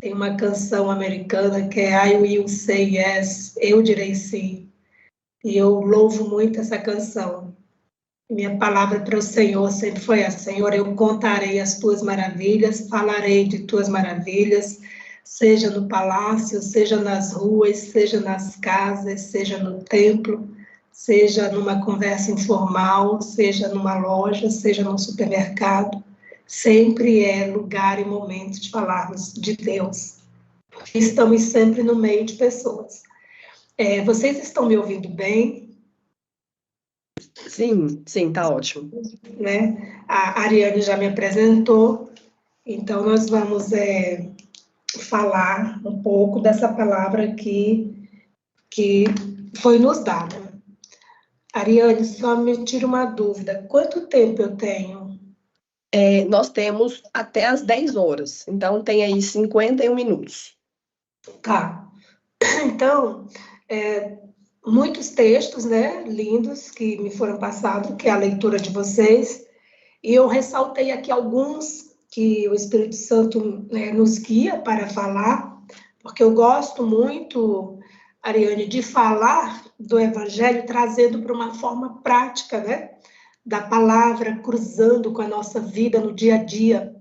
Tem uma canção americana que é I Will Say Yes, Eu Direi Sim. E eu louvo muito essa canção. Minha palavra para o Senhor sempre foi essa: Senhor, eu contarei as tuas maravilhas, falarei de tuas maravilhas, seja no palácio, seja nas ruas, seja nas casas, seja no templo, seja numa conversa informal, seja numa loja, seja num supermercado. Sempre é lugar e momento de falarmos de Deus, porque estamos sempre no meio de pessoas. Vocês estão me ouvindo bem? Sim, tá ótimo. Né? A Ariane já me apresentou, então nós vamos falar um pouco dessa palavra que foi nos dada. Ariane, só me tira uma dúvida: quanto tempo eu tenho? Nós temos até às 10 horas, então tem aí 51 minutos. Tá. Então, muitos textos, né, lindos que me foram passados, que é a leitura de vocês, e eu ressaltei aqui alguns que o Espírito Santo, né, nos guia para falar, porque eu gosto muito, Ariane, de falar do Evangelho trazendo para uma forma prática, né, da palavra, cruzando com a nossa vida no dia a dia,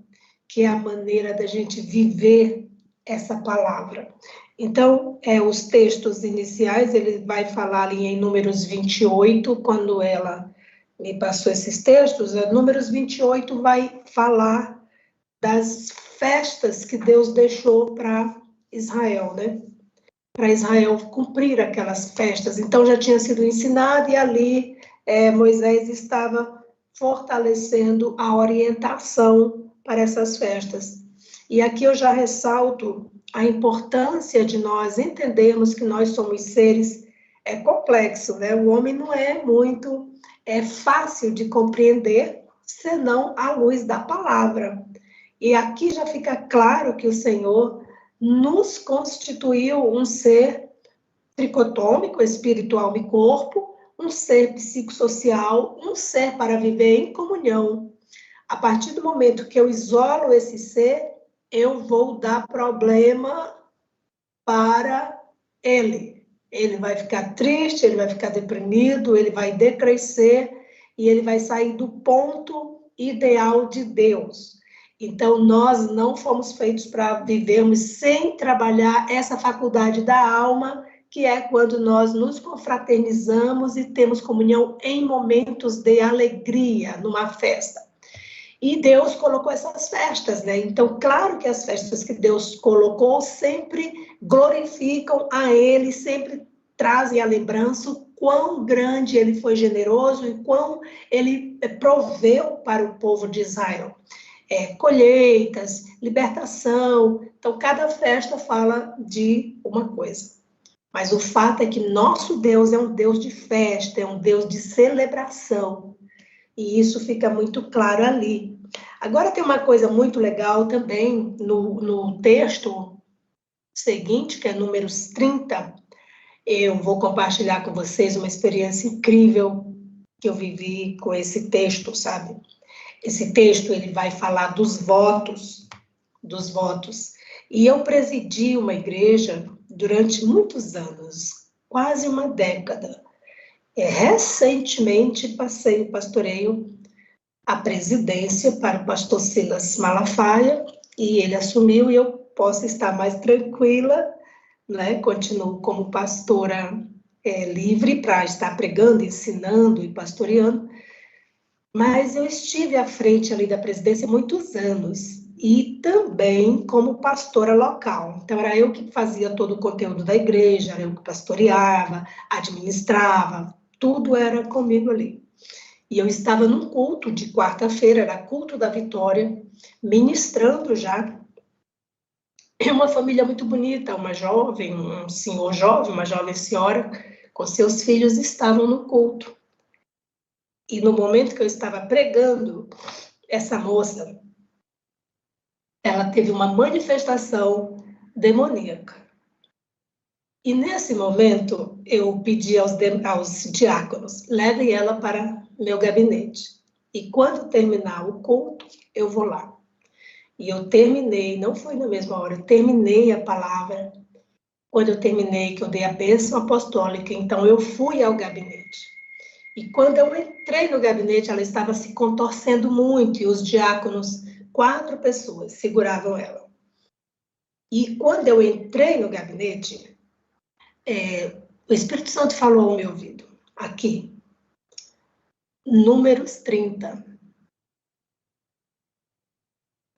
que é a maneira da gente viver essa palavra. Então, os textos iniciais, ele vai falar ali em Números 28, quando ela me passou esses textos, Números 28 vai falar das festas que Deus deixou para Israel, né? Para Israel cumprir aquelas festas. Então, já tinha sido ensinado e ali Moisés estava fortalecendo a orientação para essas festas. E aqui eu já ressalto a importância de nós entendermos que nós somos seres complexos, né? O homem não é muito fácil de compreender, senão à luz da palavra. E aqui já fica claro que o Senhor nos constituiu um ser tricotômico, espiritual e corpo, um ser psicossocial, um ser para viver em comunhão. A partir do momento que eu isolo esse ser, eu vou dar problema para ele. Ele vai ficar triste, ele vai ficar deprimido, ele vai decrescer e ele vai sair do ponto ideal de Deus. Então, nós não fomos feitos para vivermos sem trabalhar essa faculdade da alma, que é quando nós nos confraternizamos e temos comunhão em momentos de alegria, numa festa. E Deus colocou essas festas, né? Então, claro que as festas que Deus colocou sempre glorificam a Ele, sempre trazem a lembrança o quão grande Ele foi generoso e quão Ele proveu para o povo de Israel. Colheitas, libertação. Então, cada festa fala de uma coisa. Mas o fato é que nosso Deus é um Deus de festa, é um Deus de celebração. E isso fica muito claro ali. Agora tem uma coisa muito legal também no texto seguinte, que é Números 30. Eu vou compartilhar com vocês uma experiência incrível que eu vivi com esse texto, sabe? Esse texto, ele vai falar dos votos. E eu presidi uma igreja durante muitos anos, quase uma década. Recentemente passei o pastoreio, a presidência para o pastor Silas Malafaia, e ele assumiu e eu posso estar mais tranquila, né? Continuo como pastora livre para estar pregando, ensinando e pastoreando, mas eu estive à frente ali da presidência muitos anos, e também como pastora local. Então, era eu que fazia todo o conteúdo da igreja, era eu que pastoreava, administrava, tudo era comigo ali. E eu estava num culto de quarta-feira, era culto da Vitória, ministrando já. E uma família muito bonita, uma jovem, um senhor jovem, uma jovem senhora, com seus filhos estavam no culto. E no momento que eu estava pregando, essa moça, ela teve uma manifestação demoníaca. E nesse momento, eu pedi aos diáconos, levem ela para meu gabinete. E quando terminar o culto, eu vou lá. E eu terminei, não foi na mesma hora, eu terminei a palavra. Quando eu terminei, que eu dei a bênção apostólica, então eu fui ao gabinete. E quando eu entrei no gabinete, ela estava se contorcendo muito, e os diáconos, 4 pessoas, seguravam ela. E quando eu entrei no gabinete, o Espírito Santo falou ao meu ouvido, aqui, números 30.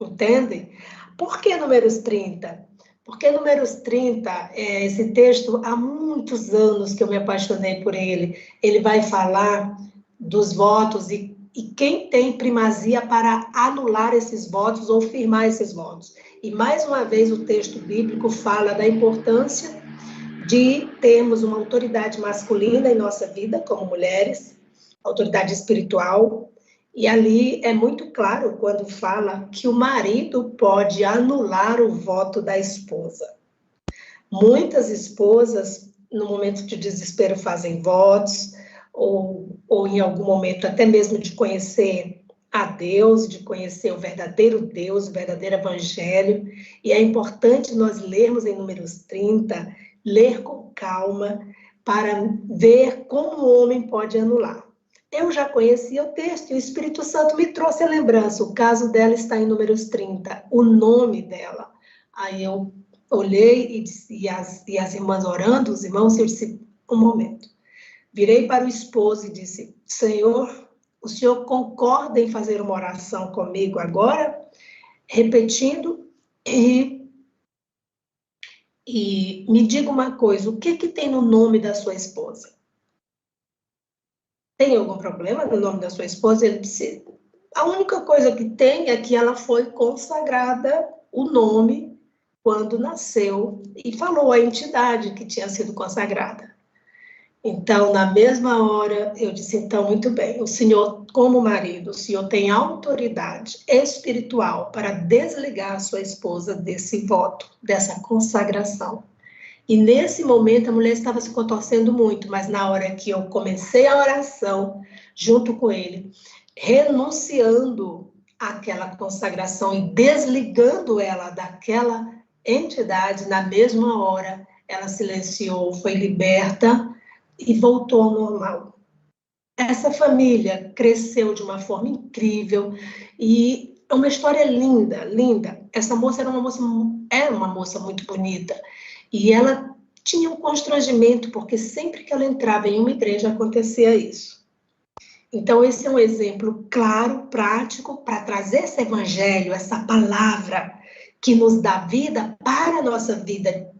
Entendem? Por que números 30? Porque números 30, esse texto, há muitos anos que eu me apaixonei por ele. Ele vai falar dos votos e quem tem primazia para anular esses votos ou firmar esses votos. E, mais uma vez, o texto bíblico fala da importância de termos uma autoridade masculina em nossa vida, como mulheres, autoridade espiritual. E ali é muito claro quando fala que o marido pode anular o voto da esposa. Muitas esposas, no momento de desespero, fazem votos, ou em algum momento até mesmo de conhecer a Deus, de conhecer o verdadeiro Deus, o verdadeiro evangelho. E é importante nós lermos em Números 30, ler com calma, para ver como o homem pode anular. Eu já conhecia o texto e o Espírito Santo me trouxe a lembrança. O caso dela está em Números 30, o nome dela. Aí eu olhei e disse, e as irmãs orando, os irmãos, eu disse, um momento. Virei para o esposo e disse, Senhor, o Senhor concorda em fazer uma oração comigo agora? Repetindo, e me diga uma coisa, o que tem no nome da sua esposa? Tem algum problema no nome da sua esposa? Ele disse, a única coisa que tem é que ela foi consagrada, o nome, quando nasceu, e falou a entidade que tinha sido consagrada. Então, na mesma hora, eu disse, então, muito bem, o senhor, como marido, o senhor tem autoridade espiritual para desligar a sua esposa desse voto, dessa consagração. E nesse momento a mulher estava se contorcendo muito, mas na hora que eu comecei a oração, junto com ele, renunciando àquela consagração e desligando ela daquela entidade, na mesma hora, ela silenciou, foi liberta e voltou ao normal. Essa família cresceu de uma forma incrível e é uma história linda, linda. Essa moça era uma moça muito bonita. E ela tinha um constrangimento, porque sempre que ela entrava em uma igreja acontecia isso. Então, esse é um exemplo claro, prático, para trazer esse evangelho, essa palavra que nos dá vida para a nossa vida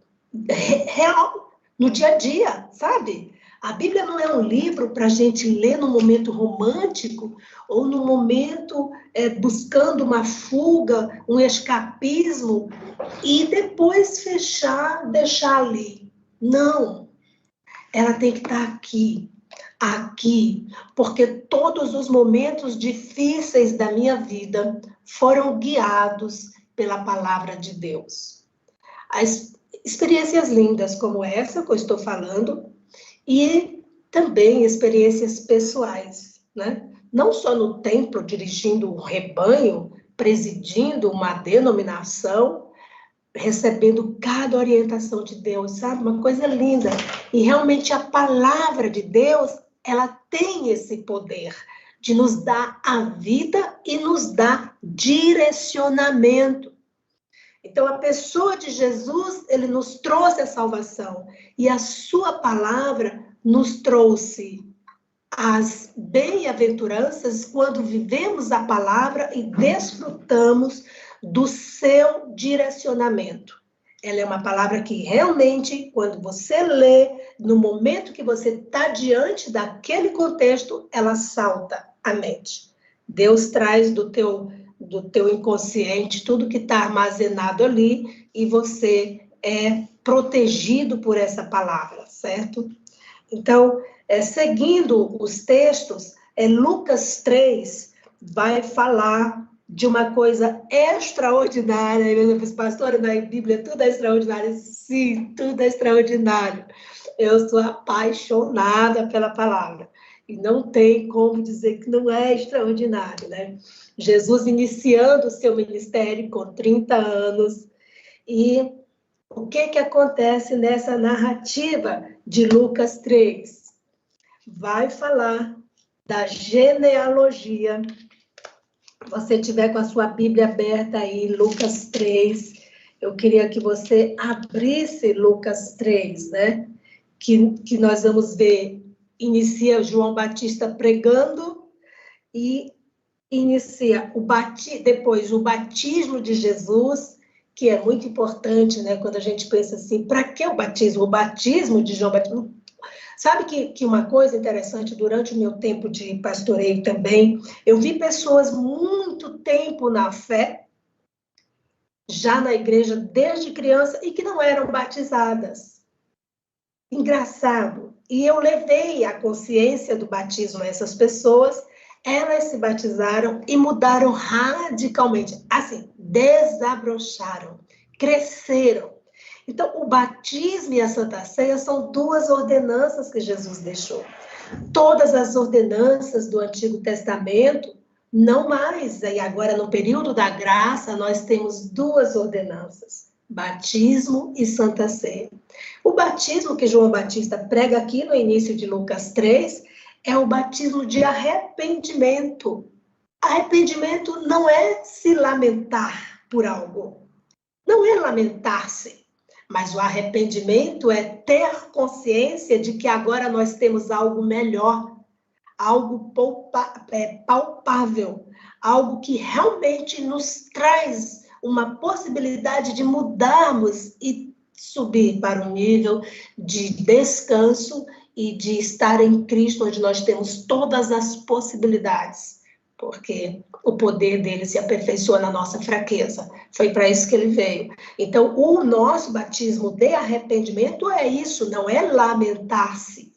real, no dia a dia, sabe? A Bíblia não é um livro para a gente ler no momento romântico ou no momento buscando uma fuga, um escapismo e depois fechar, deixar ali. Não, ela tem que estar aqui, porque todos os momentos difíceis da minha vida foram guiados pela palavra de Deus. As experiências lindas como essa que eu estou falando, e também experiências pessoais, né? Não só no templo, dirigindo um rebanho, presidindo uma denominação, recebendo cada orientação de Deus, sabe? Uma coisa linda. E realmente a palavra de Deus, ela tem esse poder de nos dar a vida e nos dar direcionamento. Então, a pessoa de Jesus, ele nos trouxe a salvação. E a sua palavra nos trouxe as bem-aventuranças quando vivemos a palavra e desfrutamos do seu direcionamento. Ela é uma palavra que realmente, quando você lê, no momento que você está diante daquele contexto, ela salta à mente. Deus traz do teu inconsciente tudo que está armazenado ali e você é protegido por essa palavra, certo? Então, seguindo os textos, Lucas 3 vai falar de uma coisa extraordinária. Eu disse, pastora, na Bíblia tudo é extraordinário. Sim, tudo é extraordinário. Eu sou apaixonada pela palavra. E não tem como dizer que não é extraordinário, né? Jesus iniciando o seu ministério com 30 anos. E o que acontece nessa narrativa de Lucas 3? Vai falar da genealogia. Se você tiver com a sua Bíblia aberta aí, Lucas 3, eu queria que você abrisse Lucas 3, né? Que nós vamos ver, inicia João Batista pregando e inicia depois o batismo de Jesus, que é muito importante, né? Quando a gente pensa assim, para que o batismo? O batismo de João Batista. Sabe que uma coisa interessante, durante o meu tempo de pastoreio também, eu vi pessoas muito tempo na fé, já na igreja desde criança, e que não eram batizadas. Engraçado. E eu levei a consciência do batismo a essas pessoas, elas se batizaram e mudaram radicalmente. Assim, desabrocharam, cresceram. Então, o batismo e a Santa Ceia são duas ordenanças que Jesus deixou. Todas as ordenanças do Antigo Testamento, não mais. E agora, no período da graça, nós temos duas ordenanças: batismo e Santa Ceia. O batismo que João Batista prega aqui no início de Lucas 3 é o batismo de arrependimento. Arrependimento não é se lamentar por algo, não é lamentar-se, mas o arrependimento é ter consciência de que agora nós temos algo melhor, algo palpável, algo que realmente nos traz uma possibilidade de mudarmos e subir para um nível de descanso e de estar em Cristo, onde nós temos todas as possibilidades, porque o poder dele se aperfeiçoa na nossa fraqueza. Foi para isso que ele veio. Então, o nosso batismo de arrependimento é isso, não é lamentar-se,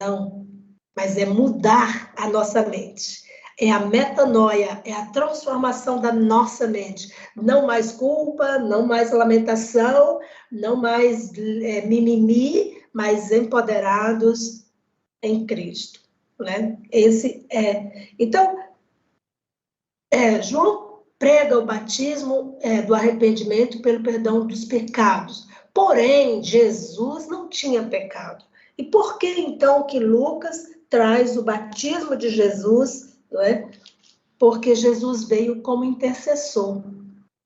não, mas é mudar a nossa mente. É a metanoia, é a transformação da nossa mente. Não mais culpa, não mais lamentação, não mais mimimi, mas empoderados em Cristo, né? Esse é. Então, João prega o batismo do arrependimento pelo perdão dos pecados. Porém, Jesus não tinha pecado. E por que, então, que Lucas traz o batismo de Jesus, não é? Porque Jesus veio como intercessor.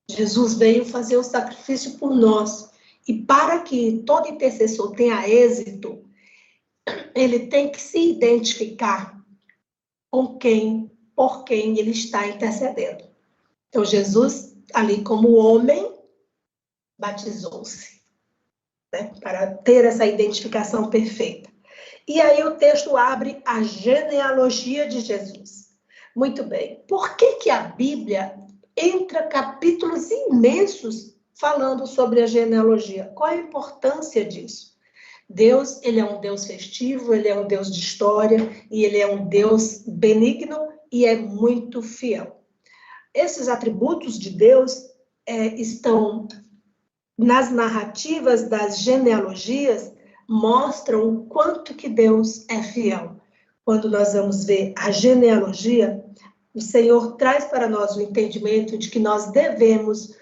Jesus veio fazer o sacrifício por nós. E para que todo intercessor tenha êxito, ele tem que se identificar com quem, por quem ele está intercedendo. Então, Jesus, ali como homem, batizou-se, né? Para ter essa identificação perfeita. E aí o texto abre a genealogia de Jesus. Muito bem. Por que a Bíblia entra capítulos imensos falando sobre a genealogia? Qual a importância disso? Deus, ele é um Deus festivo, ele é um Deus de história, e ele é um Deus benigno e é muito fiel. Esses atributos de Deus estão nas narrativas das genealogias, mostram o quanto que Deus é fiel. Quando nós vamos ver a genealogia, o Senhor traz para nós o entendimento de que nós devemos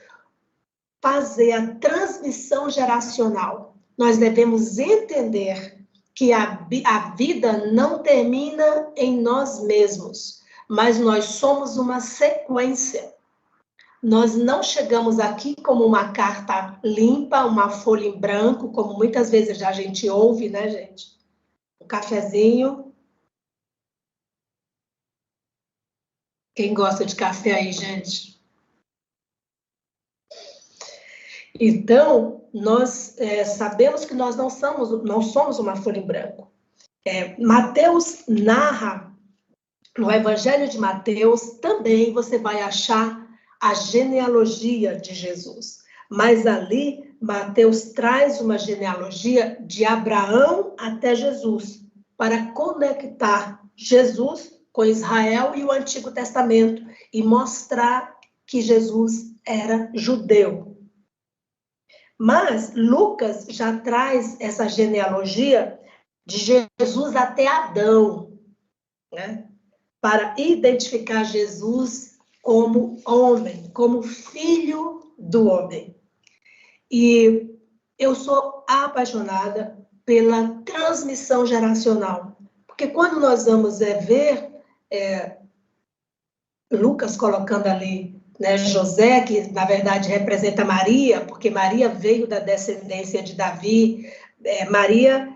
fazer a transmissão geracional. Nós devemos entender que a vida não termina em nós mesmos, mas nós somos uma sequência. Nós não chegamos aqui como uma carta limpa, uma folha em branco, como muitas vezes a gente ouve, né, gente? Um cafezinho. Quem gosta de café aí, gente? Então, nós sabemos que nós não somos uma folha em branco. Mateus narra, no Evangelho de Mateus, também você vai achar a genealogia de Jesus. Mas ali, Mateus traz uma genealogia de Abraão até Jesus, para conectar Jesus com Israel e o Antigo Testamento, e mostrar que Jesus era judeu. Mas Lucas já traz essa genealogia de Jesus até Adão. né? Para identificar Jesus como homem, como filho do homem. E eu sou apaixonada pela transmissão geracional, porque quando nós vamos ver Lucas colocando ali, né, José, que na verdade representa Maria, porque Maria veio da descendência de Davi, Maria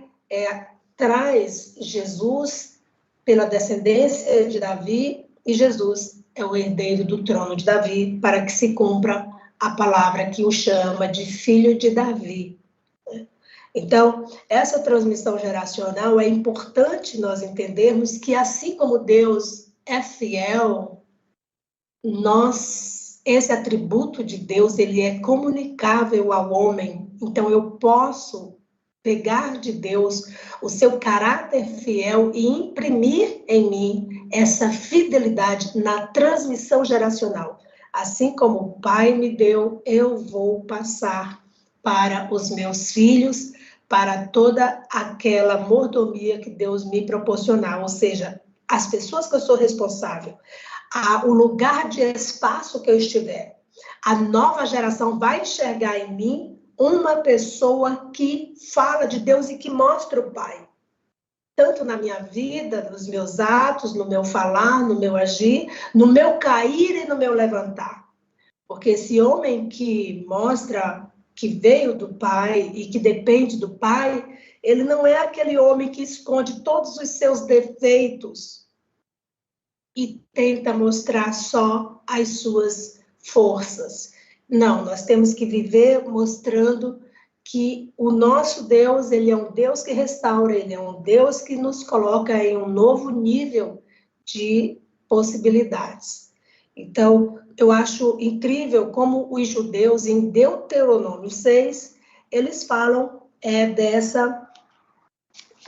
traz Jesus pela descendência de Davi, e Jesus é o herdeiro do trono de Davi, para que se cumpra a palavra que o chama de filho de Davi. Então, essa transmissão geracional é importante nós entendermos que, assim como Deus é fiel, esse atributo de Deus, ele é comunicável ao homem. Então, eu posso pegar de Deus o seu caráter fiel e imprimir em mim essa fidelidade na transmissão geracional. Assim como o Pai me deu, eu vou passar para os meus filhos, para toda aquela mordomia que Deus me proporcionar, ou seja, as pessoas que eu sou responsável, o lugar de espaço que eu estiver, a nova geração vai enxergar em mim uma pessoa que fala de Deus e que mostra o Pai. Tanto na minha vida, nos meus atos, no meu falar, no meu agir, no meu cair e no meu levantar. Porque esse homem que mostra que veio do Pai e que depende do Pai, ele não é aquele homem que esconde todos os seus defeitos e tenta mostrar só as suas forças. Não, nós temos que viver mostrando que o nosso Deus, ele é um Deus que restaura, ele é um Deus que nos coloca em um novo nível de possibilidades. Então, eu acho incrível como os judeus, em Deuteronômio 6, eles falam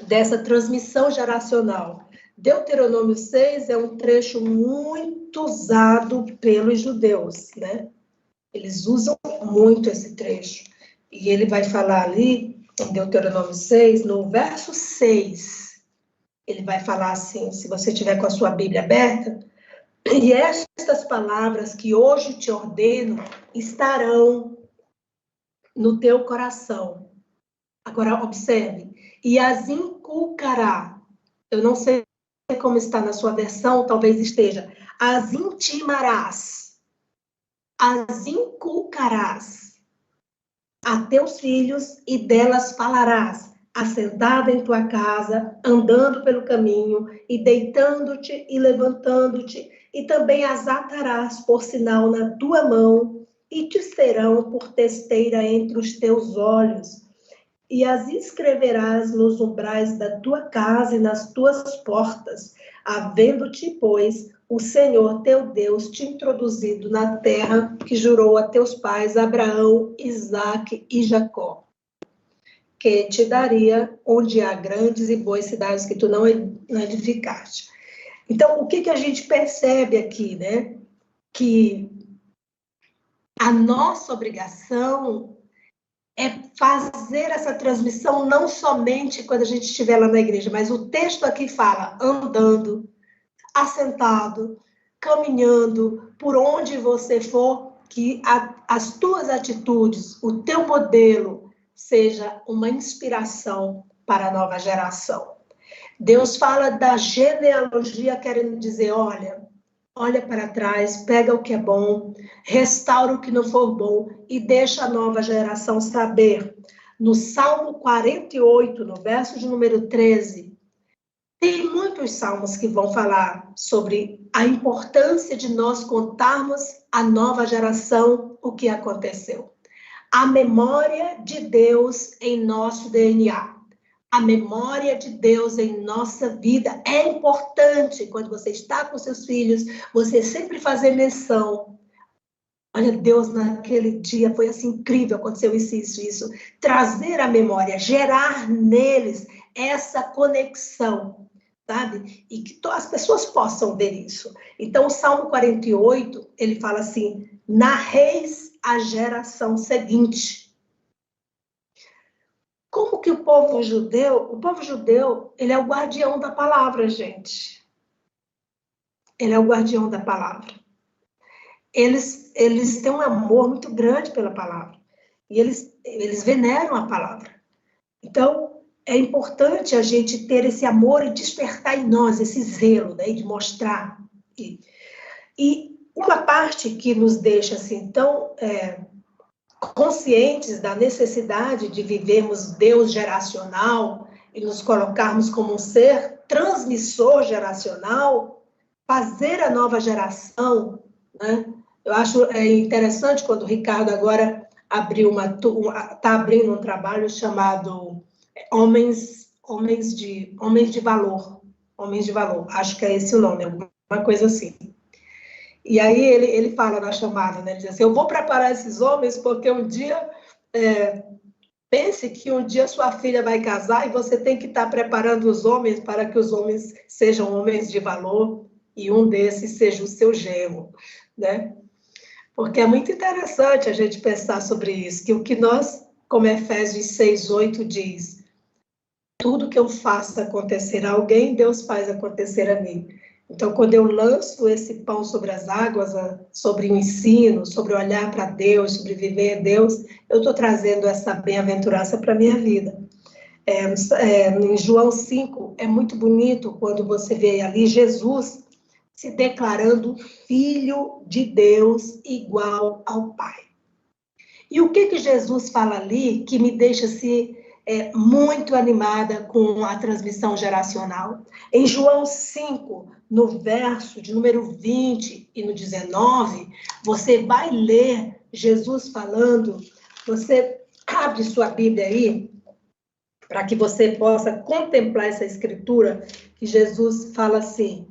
dessa transmissão geracional. Deuteronômio 6 é um trecho muito usado pelos judeus, né? Eles usam muito esse trecho. E ele vai falar ali, em Deuteronômio 6, no verso 6, ele vai falar assim, se você tiver com a sua Bíblia aberta, e estas palavras que hoje te ordeno estarão no teu coração. Agora, observe, e as inculcará. Eu não sei como está na sua versão, talvez esteja. As intimarás, as inculcarás a teus filhos e delas falarás, assentada em tua casa, andando pelo caminho, e deitando-te e levantando-te, e também as atarás por sinal na tua mão, e te serão por testeira entre os teus olhos. E as escreverás nos umbrais da tua casa e nas tuas portas, havendo-te, pois, o Senhor teu Deus te introduzido na terra que jurou a teus pais, Abraão, Isaque e Jacó, que te daria onde há grandes e boas cidades que tu não edificaste. Então, o que a gente percebe aqui, né? Que a nossa obrigação é fazer essa transmissão não somente quando a gente estiver lá na igreja, mas o texto aqui fala andando, assentado, caminhando, por onde você for, que as tuas atitudes, o teu modelo, seja uma inspiração para a nova geração. Deus fala da genealogia, querendo dizer, olha para trás, pega o que é bom, restaura o que não for bom e deixa a nova geração saber. No Salmo 48, no verso de número 13, tem muitos salmos que vão falar sobre a importância de nós contarmos à nova geração o que aconteceu. A memória de Deus em nosso DNA. A memória de Deus em nossa vida é importante quando você está com seus filhos, você sempre fazer menção. Olha, Deus naquele dia foi assim incrível, aconteceu isso. Trazer a memória, gerar neles essa conexão, sabe? E que as pessoas possam ver isso. Então, o Salmo 48, ele fala assim, narreis a geração seguinte. Como que o povo judeu, ele é o guardião da palavra, gente. ele é o guardião da palavra. Eles têm um amor muito grande pela palavra. E eles veneram a palavra. Então, é importante a gente ter esse amor e despertar em nós esse zelo, né, de mostrar. E uma parte que nos deixa assim tão conscientes da necessidade de vivermos Deus geracional e nos colocarmos como um ser transmissor geracional, fazer a nova geração, né? Eu acho interessante quando o Ricardo agora está abrindo um trabalho chamado Homens de Valor. Homens de Valor, acho que é esse o nome, alguma coisa assim. E aí ele fala na chamada, né? Ele diz assim, eu vou preparar esses homens porque um dia, pense que um dia sua filha vai casar e você tem que estar preparando os homens para que os homens sejam homens de valor e um desses seja o seu genro, né? Porque é muito interessante a gente pensar sobre isso, que o que nós, como Efésios 6:8 diz, tudo que eu faço acontecer a alguém, Deus faz acontecer a mim. Então, quando eu lanço esse pão sobre as águas, sobre o ensino, sobre olhar para Deus, sobre viver Deus, eu estou trazendo essa bem-aventurança para a minha vida. Em João 5, é muito bonito quando você vê ali Jesus se declarando filho de Deus igual ao Pai. E o que Jesus fala ali que me deixa assim, muito animada com a transmissão geracional? Em João 5, no verso de número 20 e no 19, você vai ler Jesus falando, você abre sua Bíblia aí, para que você possa contemplar essa escritura, que Jesus fala assim,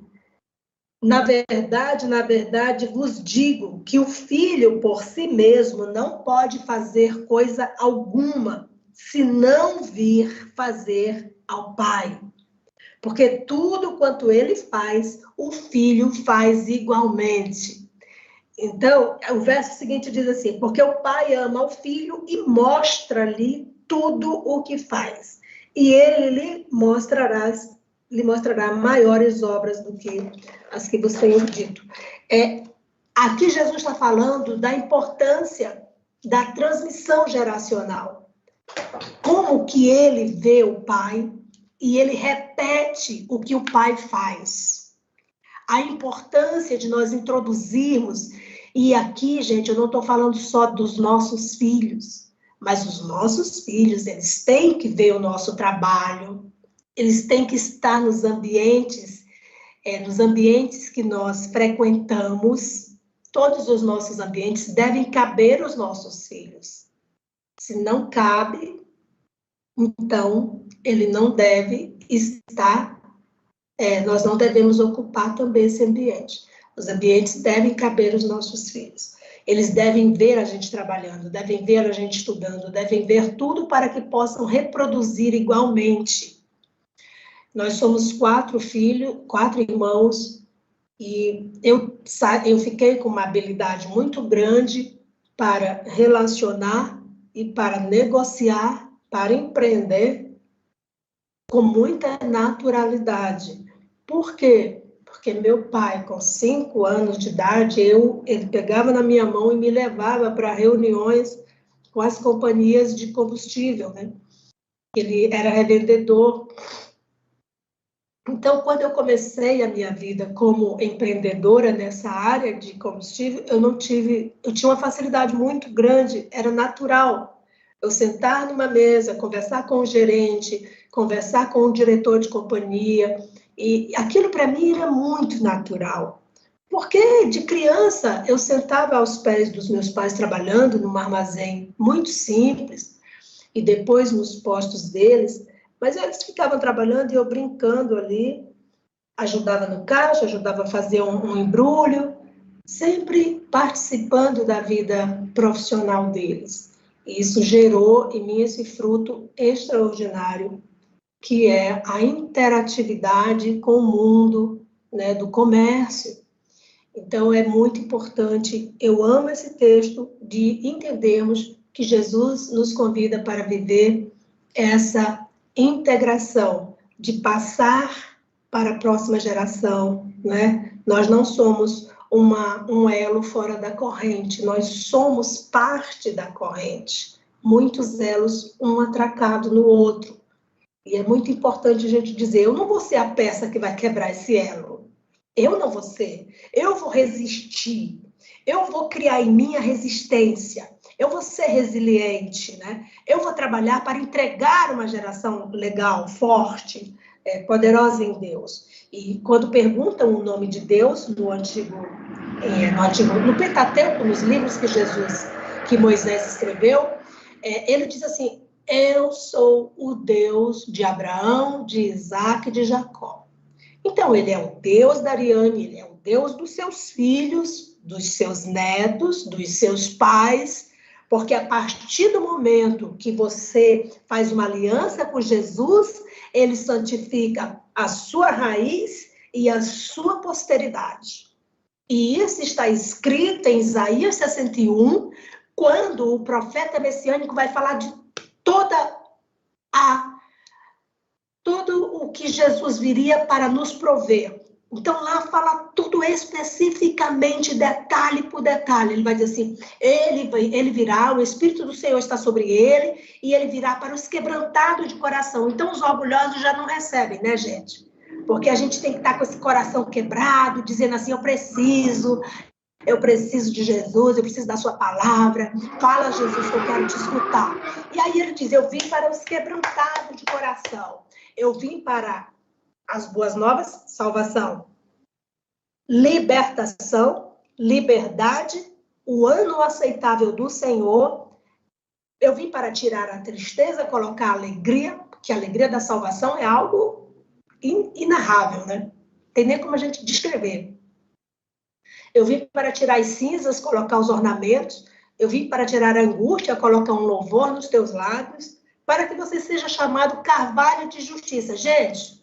na verdade, vos digo que o filho por si mesmo não pode fazer coisa alguma, se não vir fazer ao Pai. Porque tudo quanto ele faz, o filho faz igualmente. Então, o verso seguinte diz assim, porque o Pai ama o filho e mostra-lhe tudo o que faz. E ele lhe mostrará maiores obras do que as que vos tenho dito. Aqui Jesus está falando da importância da transmissão geracional. Como que ele vê o Pai e ele repete o que o Pai faz. A importância de nós introduzirmos, e aqui, gente, eu não estou falando só dos nossos filhos, mas os nossos filhos, eles têm que ver o nosso trabalho, eles têm que estar nos ambientes que nós frequentamos, todos os nossos ambientes devem caber os nossos filhos. Se não cabe, então ele não deve estar, nós não devemos ocupar também esse ambiente. Os ambientes devem caber os nossos filhos. Eles devem ver a gente trabalhando, devem ver a gente estudando, devem ver tudo para que possam reproduzir igualmente. Nós somos 4 irmãos, e eu fiquei com uma habilidade muito grande para relacionar e para negociar, para empreender com muita naturalidade. Por quê? Porque meu pai, com 5 anos de idade, ele pegava na minha mão e me levava para reuniões com as companhias de combustível, né? Ele era revendedor. Então, quando eu comecei a minha vida como empreendedora nessa área de combustível, eu tinha uma facilidade muito grande, era natural. Eu sentar numa mesa, conversar com o gerente, conversar com o diretor de companhia, e aquilo para mim era muito natural. Porque de criança eu sentava aos pés dos meus pais trabalhando num armazém muito simples, e depois nos postos deles, mas eles ficavam trabalhando e eu brincando ali, ajudava no caixa, ajudava a fazer um embrulho, sempre participando da vida profissional deles. E isso gerou em mim esse fruto extraordinário, que é a interatividade com o mundo, né, do comércio. Então, é muito importante, eu amo esse texto, de entendermos que Jesus nos convida para viver essa integração, de passar para a próxima geração, né? Nós não somos um elo fora da corrente, nós somos parte da corrente. Muitos elos, um atracado no outro. E é muito importante a gente dizer, eu não vou ser a peça que vai quebrar esse elo. Eu não vou ser. Eu vou resistir. Eu vou criar em mim a resistência. Eu vou ser resiliente, né? Eu vou trabalhar para entregar uma geração legal, forte, poderosa em Deus. E quando perguntam o nome de Deus no Pentateuco, nos livros que Moisés escreveu, ele diz assim, eu sou o Deus de Abraão, de Isaac e de Jacó. Então, ele é o Deus da Ariane, ele é o Deus dos seus filhos, dos seus netos, dos seus pais, porque a partir do momento que você faz uma aliança com Jesus, ele santifica a sua raiz e a sua posteridade. E isso está escrito em Isaías 61, quando o profeta messiânico vai falar de tudo o que Jesus viria para nos prover. Então, lá fala tudo especificamente, detalhe por detalhe. Ele vai dizer assim, ele virá, o Espírito do Senhor está sobre ele, e ele virá para os quebrantados de coração. Então, os orgulhosos já não recebem, né, gente? Porque a gente tem que estar com esse coração quebrado, dizendo assim, eu preciso de Jesus, eu preciso da sua palavra. Fala, Jesus, que eu quero te escutar. E aí ele diz, eu vim para os quebrantados de coração. Eu vim para as boas novas, salvação, libertação, liberdade, o ano aceitável do Senhor. Eu vim para tirar a tristeza, colocar a alegria, porque a alegria da salvação é algo inarrável, né? Tem nem como a gente descrever. Eu vim para tirar as cinzas, colocar os ornamentos. Eu vim para tirar a angústia, colocar um louvor nos teus lábios, para que você seja chamado carvalho de justiça. Gente,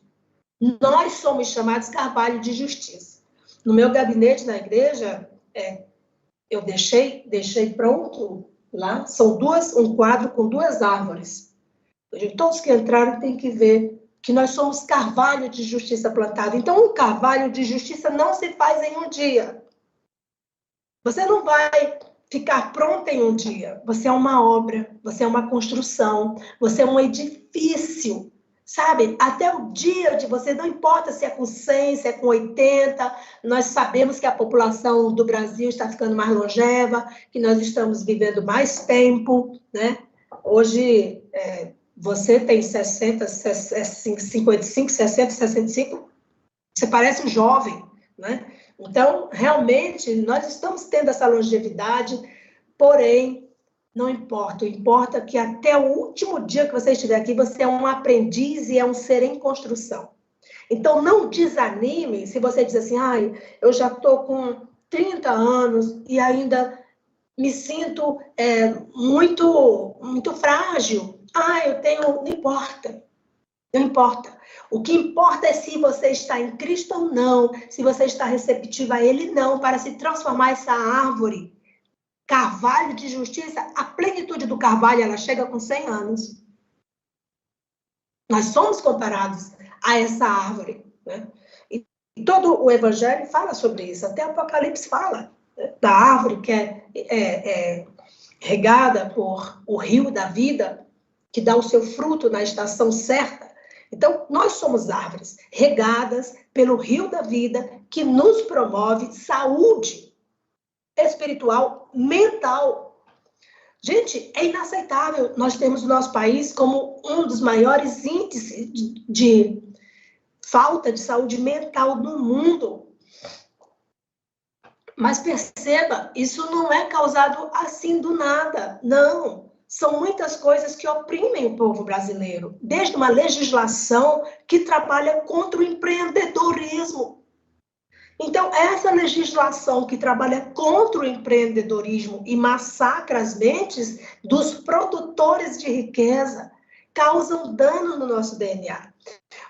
nós somos chamados carvalho de justiça. No meu gabinete na igreja, eu deixei pronto lá, são um quadro com 2 árvores. Todos que entraram têm que ver que nós somos carvalho de justiça plantado. Então, um carvalho de justiça não se faz em um dia. Você não vai ficar pronta em um dia. Você é uma obra, você é uma construção, você é um edifício, sabe? Até o dia de você, não importa se é com 100, se é com 80, nós sabemos que a população do Brasil está ficando mais longeva, que nós estamos vivendo mais tempo, né? Hoje, você tem 60, 55, 60, 65, você parece um jovem, né? Então, realmente, nós estamos tendo essa longevidade, porém, não importa. Importa que até o último dia que você estiver aqui, você é um aprendiz e é um ser em construção. Então, não desanime se você diz assim, eu já estou com 30 anos e ainda me sinto muito frágil. Não importa. Não importa. O que importa é se você está em Cristo ou não, se você está receptivo a Ele não, para se transformar essa árvore. Carvalho de justiça, a plenitude do carvalho, ela chega com 100 anos. Nós somos comparados a essa árvore, né? E todo o Evangelho fala sobre isso, até o Apocalipse fala, né, da árvore que é regada por o rio da vida, que dá o seu fruto na estação certa. Então, nós somos árvores regadas pelo rio da vida, que nos promove saúde espiritual, mental. Gente, é inaceitável. Nós temos o nosso país como um dos maiores índices de falta de saúde mental no mundo. Mas perceba, isso não é causado assim do nada, não. São muitas coisas que oprimem o povo brasileiro, desde uma legislação que trabalha contra o empreendedorismo. Então, essa legislação que trabalha contra o empreendedorismo e massacra as mentes dos produtores de riqueza, causam dano no nosso DNA.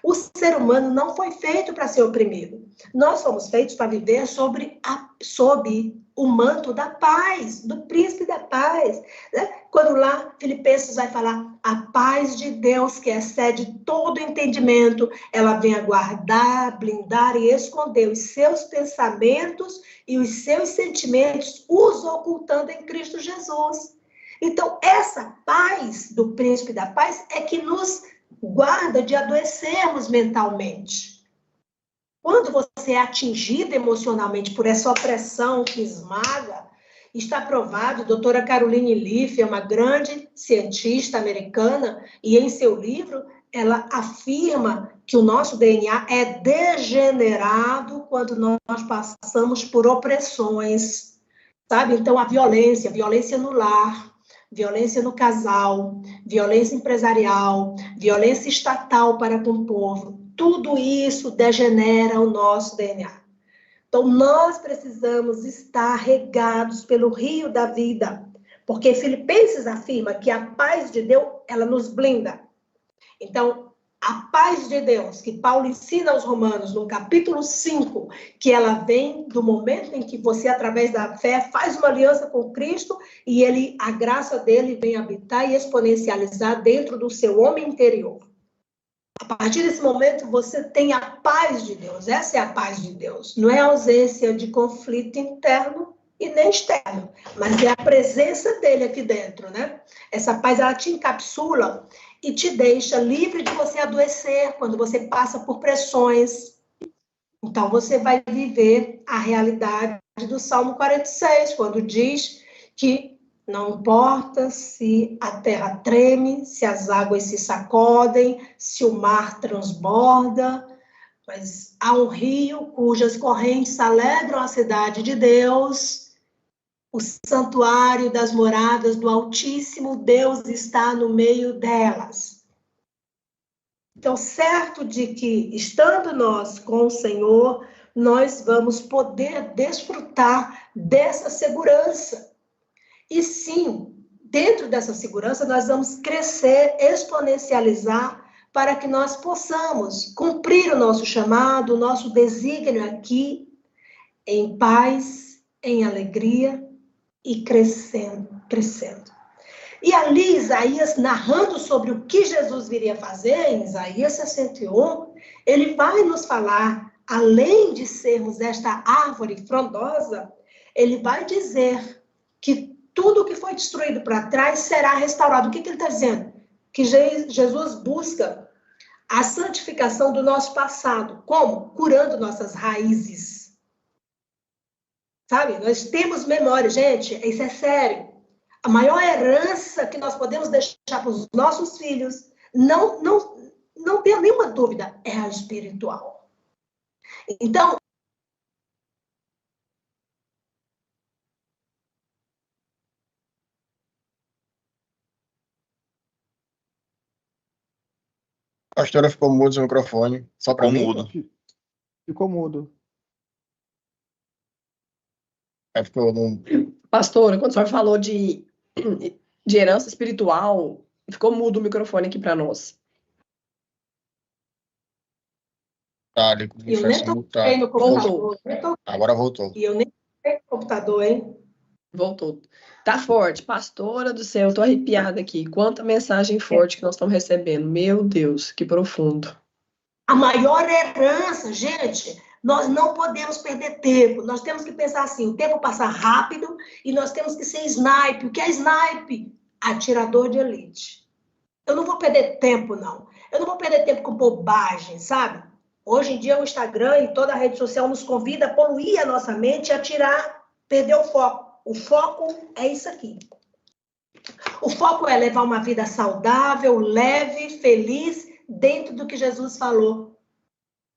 O ser humano não foi feito para ser oprimido. Nós fomos feitos para viver sob o manto da paz, do príncipe da paz. Né? Quando lá Filipenses vai falar, a paz de Deus, que excede todo entendimento, ela vem a guardar, blindar e esconder os seus pensamentos e os seus sentimentos, os ocultando em Cristo Jesus. Então, essa paz do príncipe da paz é que nos guarda de adoecermos mentalmente. Quando você é atingido emocionalmente por essa opressão que esmaga, está provado, a doutora Caroline Leaf é uma grande cientista americana, e em seu livro ela afirma que o nosso DNA é degenerado quando nós passamos por opressões, sabe? Então, a violência no lar, violência no casal, violência empresarial, violência estatal para com o povo, tudo isso degenera o nosso DNA. Então, nós precisamos estar regados pelo rio da vida, porque Filipenses afirma que a paz de Deus, ela nos blinda. Então, a paz de Deus, que Paulo ensina aos Romanos, no capítulo 5, que ela vem do momento em que você, através da fé, faz uma aliança com Cristo e a graça dele vem habitar e exponencializar dentro do seu homem interior. A partir desse momento, você tem a paz de Deus. Essa é a paz de Deus. Não é a ausência de conflito interno e nem externo, mas é a presença dele aqui dentro, né? Essa paz, ela te encapsula e te deixa livre de você adoecer quando você passa por pressões. Então, você vai viver a realidade do Salmo 46, quando diz que não importa se a terra treme, se as águas se sacodem, se o mar transborda, mas há um rio cujas correntes alegram a cidade de Deus, o santuário das moradas do Altíssimo, Deus está no meio delas. Então, certo de que, estando nós com o Senhor, nós vamos poder desfrutar dessa segurança. E sim, dentro dessa segurança, nós vamos crescer, exponencializar, para que nós possamos cumprir o nosso chamado, o nosso desígnio aqui, em paz, em alegria e crescendo, crescendo. E ali, Isaías, narrando sobre o que Jesus viria fazer, em Isaías 61, ele vai nos falar, além de sermos esta árvore frondosa, ele vai dizer que tudo que foi destruído para trás será restaurado. O que ele está dizendo? Que Jesus busca a santificação do nosso passado. Como? Curando nossas raízes. Sabe? Nós temos memória, gente, isso é sério. A maior herança que nós podemos deixar para os nossos filhos, não tenha nenhuma dúvida, é a espiritual. Então, A pastora ficou mudo no microfone. Só para mim? Mudo. Ficou mudo. Aí ficou no... Pastora, quando o senhor falou de herança espiritual, ficou mudo o microfone aqui para nós. Tá, ele eu nem toquei no computador. Agora voltou. E eu nem toquei no computador, hein? Voltou. Tá forte. Pastora do céu, eu tô arrepiada aqui. Quanta mensagem forte que nós estamos recebendo. Meu Deus, que profundo. A maior herança, gente, nós não podemos perder tempo. Nós temos que pensar assim, o tempo passa rápido e nós temos que ser snipe. O que é snipe? Atirador de elite. Eu não vou perder tempo, não. Eu não vou perder tempo com bobagem, sabe? Hoje em dia o Instagram e toda a rede social nos convida a poluir a nossa mente e a perder o foco. O foco é isso aqui. O foco é levar uma vida saudável, leve, feliz, dentro do que Jesus falou.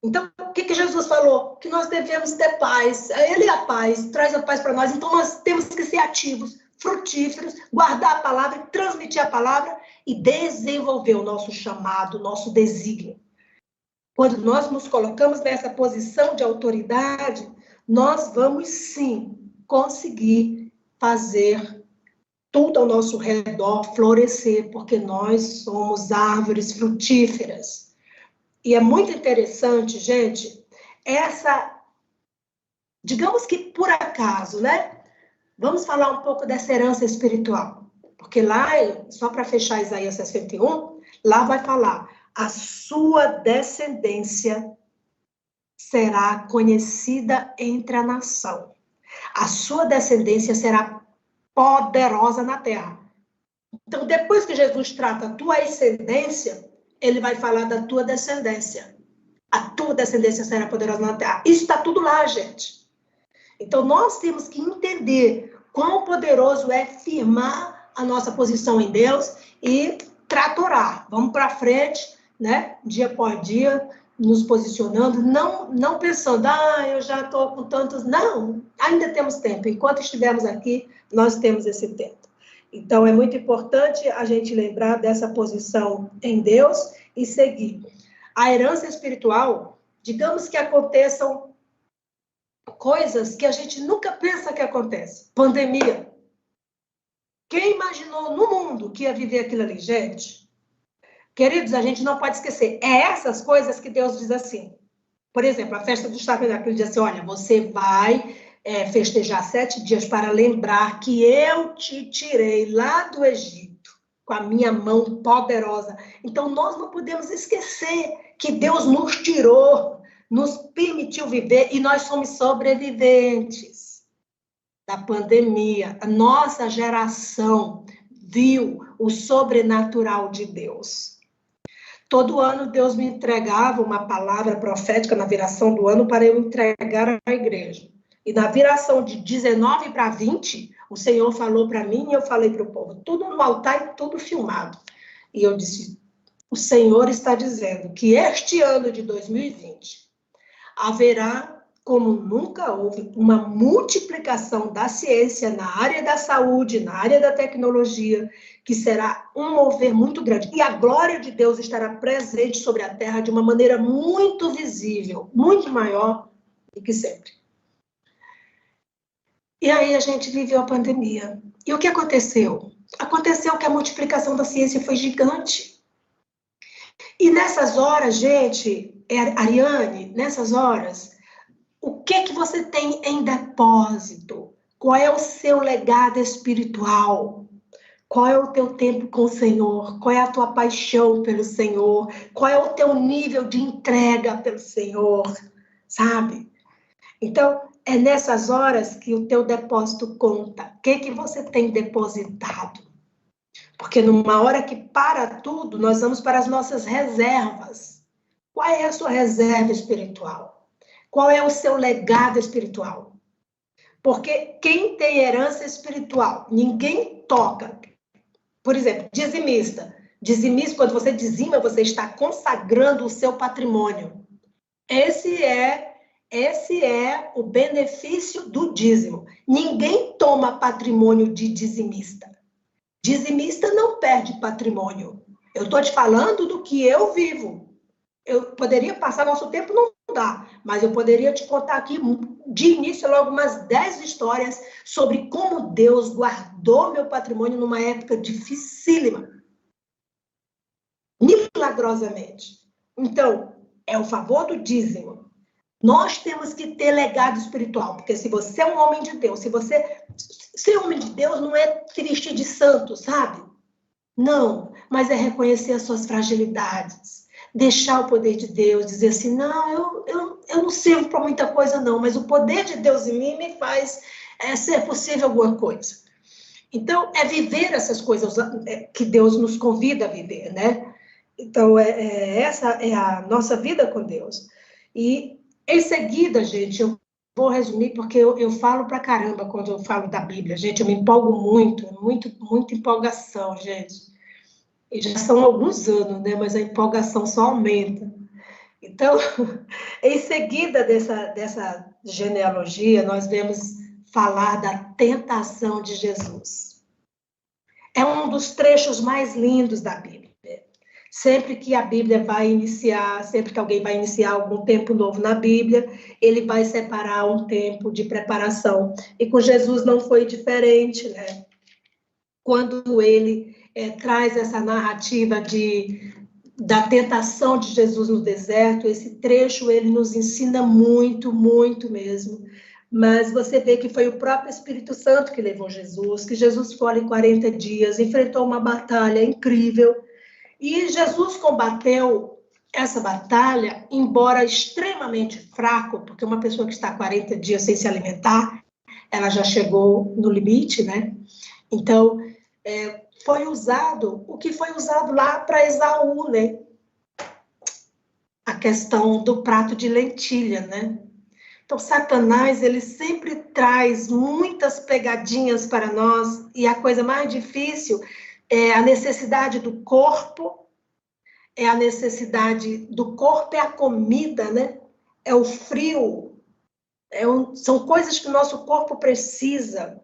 Então, o que Jesus falou? Que nós devemos ter paz. Ele é a paz, traz a paz para nós. Então, nós temos que ser ativos, frutíferos, guardar a palavra, transmitir a palavra e desenvolver o nosso chamado, o nosso desígnio. Quando nós nos colocamos nessa posição de autoridade, nós vamos, sim, conseguir fazer tudo ao nosso redor florescer, porque nós somos árvores frutíferas. E é muito interessante, gente, digamos que por acaso, né? vamos falar um pouco dessa herança espiritual. Porque lá, só para fechar Isaías 61, lá vai falar, a sua descendência será conhecida entre a nação. A sua descendência será poderosa na terra. Então, depois que Jesus trata a tua ascendência, ele vai falar da tua descendência. A tua descendência será poderosa na terra. Isso está tudo lá, gente. Então, nós temos que entender quão poderoso é firmar a nossa posição em Deus e tratorar. Vamos para frente, né? Dia por dia, nos posicionando, não pensando, eu já estou com tantos... Não, ainda temos tempo. Enquanto estivermos aqui, nós temos esse tempo. Então, é muito importante a gente lembrar dessa posição em Deus e seguir. A herança espiritual, digamos que aconteçam coisas que a gente nunca pensa que acontece. Pandemia. Quem imaginou no mundo que ia viver aquilo ali, gente? Queridos, a gente não pode esquecer. É essas coisas que Deus diz assim. Por exemplo, a festa dos tabernáculos diz assim, olha, você vai festejar 7 dias para lembrar que eu te tirei lá do Egito com a minha mão poderosa. Então, nós não podemos esquecer que Deus nos tirou, nos permitiu viver e nós somos sobreviventes da pandemia. A nossa geração viu o sobrenatural de Deus. Todo ano Deus me entregava uma palavra profética na viração do ano para eu entregar à igreja. E na viração de 19 para 20, o Senhor falou para mim e eu falei para o povo, tudo no altar e tudo filmado. E eu disse, o Senhor está dizendo que este ano de 2020 haverá, como nunca houve, uma multiplicação da ciência na área da saúde, na área da tecnologia, que será um mover muito grande. E a glória de Deus estará presente sobre a terra de uma maneira muito visível, muito maior do que sempre. E aí a gente viveu a pandemia. E o que aconteceu? Aconteceu que a multiplicação da ciência foi gigante. E nessas horas, gente, Ariane, nessas horas, o que você tem em depósito? Qual é o seu legado espiritual? Qual é o teu tempo com o Senhor? Qual é a tua paixão pelo Senhor? Qual é o teu nível de entrega pelo Senhor? Sabe? Então, é nessas horas que o teu depósito conta. O que você tem depositado? Porque numa hora que para tudo, nós vamos para as nossas reservas. Qual é a sua reserva espiritual? Qual é o seu legado espiritual? Porque quem tem herança espiritual, ninguém toca. Por exemplo, dizimista. Dizimista, quando você dizima, você está consagrando o seu patrimônio. Esse é o benefício do dízimo. Ninguém toma patrimônio de dizimista. Dizimista não perde patrimônio. Eu estou te falando do que eu vivo. Eu poderia passar nosso tempo, não dá, mas eu poderia te contar aqui, de início, logo umas 10 histórias sobre como Deus guardou meu patrimônio numa época dificílima. Milagrosamente. Então, é o favor do dízimo. Nós temos que ter legado espiritual, porque se você é um homem de Deus, ser homem de Deus não é triste de santo, sabe? Não, mas é reconhecer as suas fragilidades, deixar o poder de Deus, dizer assim, não, eu não sirvo para muita coisa não, mas o poder de Deus em mim me faz ser possível alguma coisa. Então, é viver essas coisas que Deus nos convida a viver, né? Então, essa é a nossa vida com Deus. E, em seguida, gente, eu vou resumir, porque eu falo pra caramba quando eu falo da Bíblia, gente, eu me empolgo muita empolgação, gente. E já são alguns anos, né, mas a empolgação só aumenta. Então, em seguida dessa genealogia, nós vemos falar da tentação de Jesus. É um dos trechos mais lindos da Bíblia. Sempre que a Bíblia vai iniciar, sempre que alguém vai iniciar algum tempo novo na Bíblia, ele vai separar um tempo de preparação. E com Jesus não foi diferente, né? Quando ele traz essa narrativa da tentação de Jesus no deserto, esse trecho ele nos ensina muito, muito mesmo. mas você vê que foi o próprio Espírito Santo que levou Jesus, que Jesus ficou ali 40 dias, enfrentou uma batalha incrível, e Jesus combateu essa batalha, embora extremamente fraco, porque uma pessoa que está 40 dias sem se alimentar, ela já chegou no limite, né? Então, foi usado, o que foi usado lá para Esaú, né? A questão do prato de lentilha, né? Então, Satanás, ele sempre traz muitas pegadinhas para nós, e a coisa mais difícil é a necessidade do corpo, é a comida, né? É o frio, são coisas que o nosso corpo precisa.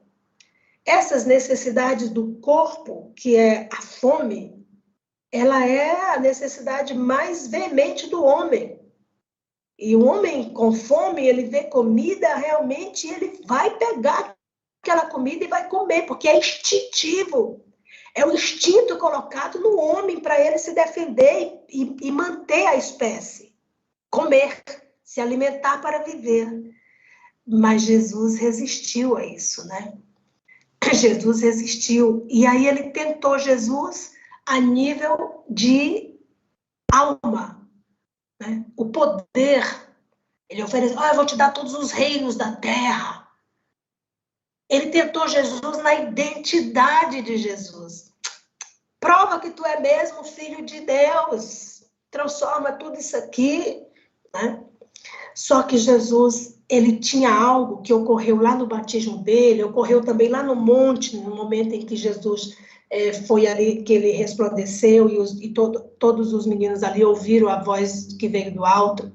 Essas necessidades do corpo, que é a fome, ela é a necessidade mais veemente do homem. E o homem com fome, ele vê comida, realmente ele vai pegar aquela comida e vai comer, porque é instintivo. É o instinto colocado no homem para ele se defender e manter a espécie. Comer, se alimentar para viver. Mas Jesus resistiu a isso, né? Jesus resistiu. E aí ele tentou Jesus a nível de alma, né? O poder. Ele ofereceu, eu vou te dar todos os reinos da terra. Ele tentou Jesus na identidade de Jesus. Prova que tu é mesmo filho de Deus. Transforma tudo isso aqui, né? Só que Jesus, ele tinha algo que ocorreu lá no batismo dele, ocorreu também lá no monte, no momento em que Jesus foi ali, que ele resplandeceu e todos os meninos ali ouviram a voz que veio do alto,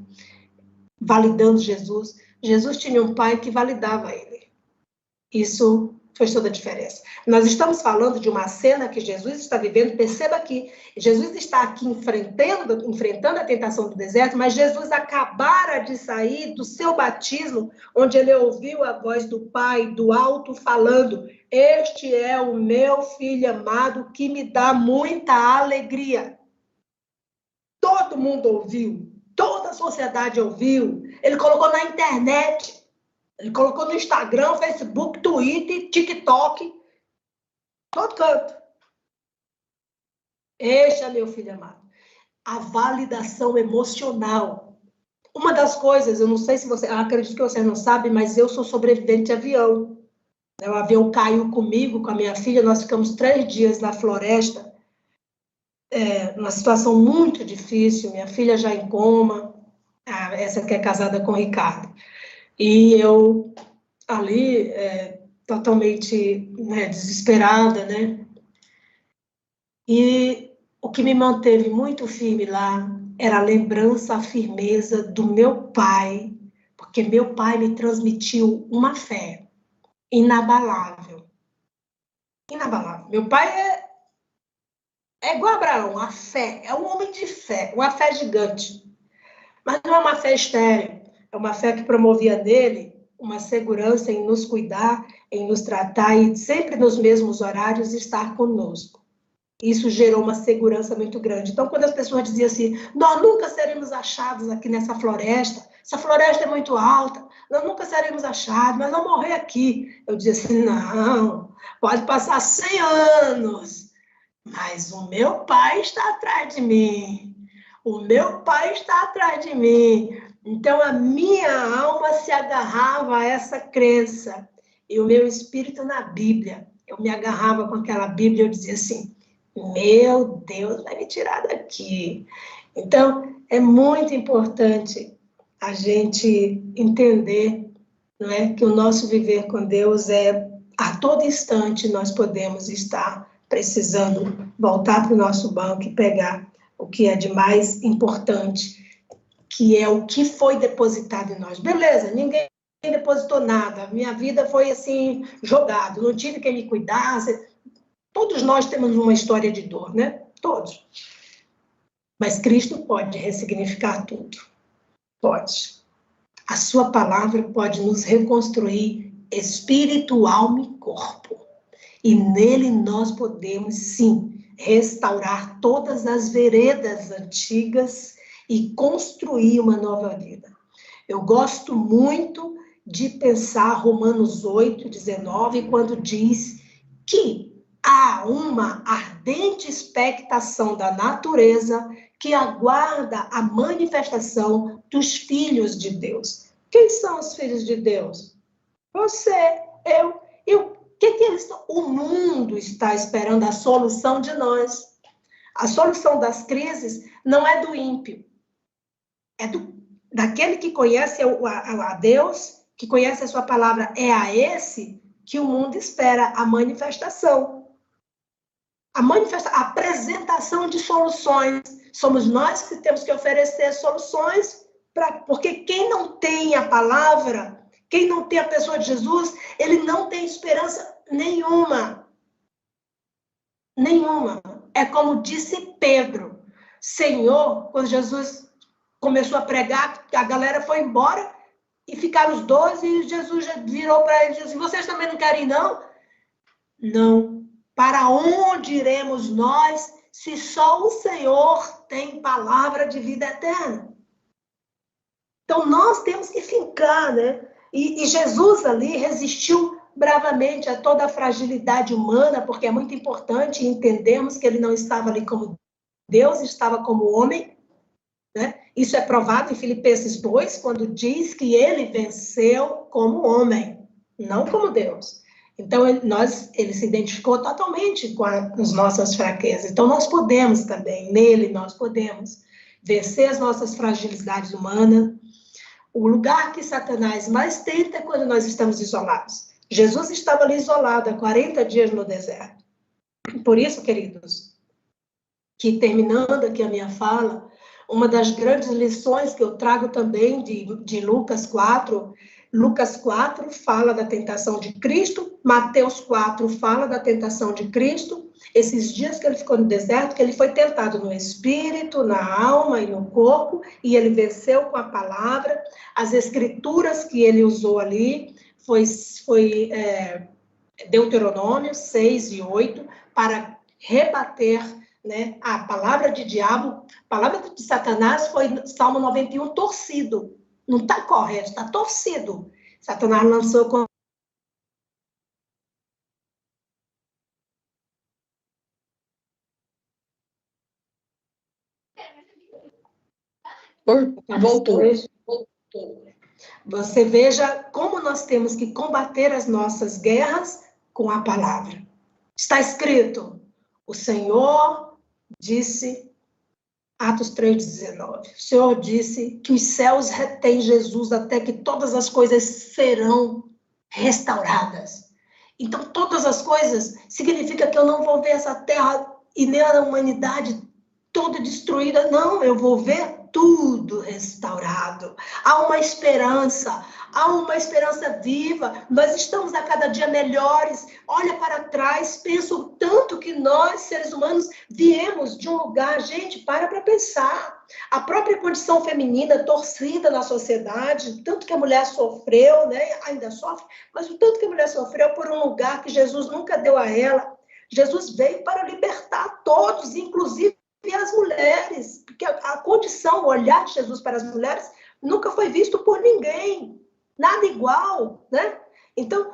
validando Jesus. Jesus tinha um pai que validava ele. Isso fez toda a diferença. Nós estamos falando de uma cena que Jesus está vivendo, perceba que Jesus está aqui enfrentando a tentação do deserto, mas Jesus acabara de sair do seu batismo, onde ele ouviu a voz do Pai, do alto, falando, este é o meu filho amado, que me dá muita alegria. Todo mundo ouviu, toda a sociedade ouviu, ele colocou na internet, ele colocou no Instagram, Facebook, Twitter, TikTok, todo canto. Este é meu filho amado. A validação emocional. Uma das coisas, eu não sei se você, acredito que você não sabe, mas eu sou sobrevivente de avião. O avião caiu comigo, com a minha filha, nós ficamos 3 dias na floresta, numa situação muito difícil, minha filha já em coma, essa que é casada com o Ricardo. E eu ali, totalmente, né, desesperada, né? E o que me manteve muito firme lá era a lembrança, a firmeza do meu pai, porque meu pai me transmitiu uma fé inabalável. Inabalável. Meu pai é igual a Abraão, a fé, é um homem de fé, uma fé gigante. Mas não é uma fé estéril, é uma fé que promovia nele uma segurança em nos cuidar, em nos tratar e sempre nos mesmos horários estar conosco. Isso gerou uma segurança muito grande. Então, quando as pessoas diziam assim, nós nunca seremos achados aqui nessa floresta, essa floresta é muito alta, nós nunca seremos achados, nós vamos morrer aqui. Eu dizia assim, não, pode passar 100 anos, mas o meu pai está atrás de mim. O meu pai está atrás de mim. Então, a minha alma se agarrava a essa crença. E o meu espírito na Bíblia. Eu me agarrava com aquela Bíblia e eu dizia assim, meu Deus, vai me tirar daqui. Então, é muito importante a gente entender, não é, que o nosso viver com Deus a todo instante nós podemos estar precisando voltar para o nosso banco e pegar o que é de mais importante, que é o que foi depositado em nós. Beleza, ninguém depositou nada, minha vida foi assim, jogado, não tive quem me cuidasse. Todos nós temos uma história de dor, né? Todos. Mas Cristo pode ressignificar tudo. Pode. A sua palavra pode nos reconstruir espírito, alma e corpo. E nele nós podemos, sim, restaurar todas as veredas antigas e construir uma nova vida. Eu gosto muito de pensar Romanos 8:19, quando diz que há uma ardente expectação da natureza que aguarda a manifestação dos filhos de Deus. Quem são os filhos de Deus? Você, eu. E o que eles estão? O mundo está esperando a solução de nós. A solução das crises não é do ímpio, é daquele que conhece a Deus, que conhece a sua palavra. É a esse que o mundo espera a manifestação. A apresentação de soluções. Somos nós que temos que oferecer soluções, porque quem não tem a palavra, quem não tem a pessoa de Jesus, ele não tem esperança nenhuma. Nenhuma. É como disse Pedro. Senhor, quando Jesus começou a pregar, a galera foi embora e ficaram os 12 e Jesus virou para eles e disse, vocês também não querem ir, não? Não. Para onde iremos nós se só o Senhor tem palavra de vida eterna? Então, nós temos que fincar, né? E Jesus ali resistiu bravamente a toda a fragilidade humana, porque é muito importante entendermos que ele não estava ali como Deus, estava como homem, né? Isso é provado em Filipenses 2, quando diz que ele venceu como homem, não como Deus. Então, ele se identificou totalmente com as nossas fraquezas. Então, nós podemos também, nele, nós podemos vencer as nossas fragilidades humanas. O lugar que Satanás mais tenta é quando nós estamos isolados. Jesus estava ali isolado há 40 dias no deserto. Por isso, queridos, que terminando aqui a minha fala, uma das grandes lições que eu trago também de Lucas 4, Lucas 4 fala da tentação de Cristo, Mateus 4 fala da tentação de Cristo, esses dias que ele ficou no deserto, que ele foi tentado no espírito, na alma e no corpo, e ele venceu com a palavra. As escrituras que ele usou ali foi Deuteronômio 6 e 8, para rebater, né, a palavra de diabo. A palavra de Satanás foi Salmo 91 torcido. Não está correto, está torcido. Satanás lançou com Voltou. Você veja como nós temos que combater as nossas guerras com a palavra. Está escrito, o Senhor disse, Atos 3:19, o Senhor disse que os céus retêm Jesus até que todas as coisas serão restauradas. Então, todas as coisas significa que eu não vou ver essa terra e nem a humanidade toda destruída, não, eu vou ver tudo restaurado. Há uma esperança viva. Nós estamos a cada dia melhores. Olha para trás, pensa o tanto que nós, seres humanos, viemos de um lugar. Gente, para pensar. A própria condição feminina torcida na sociedade, tanto que a mulher sofreu, né? Ainda sofre, mas o tanto que a mulher sofreu por um lugar que Jesus nunca deu a ela. Jesus veio para libertar todos, inclusive as mulheres, porque a condição, o olhar de Jesus para as mulheres nunca foi visto por ninguém, nada igual, né? Então,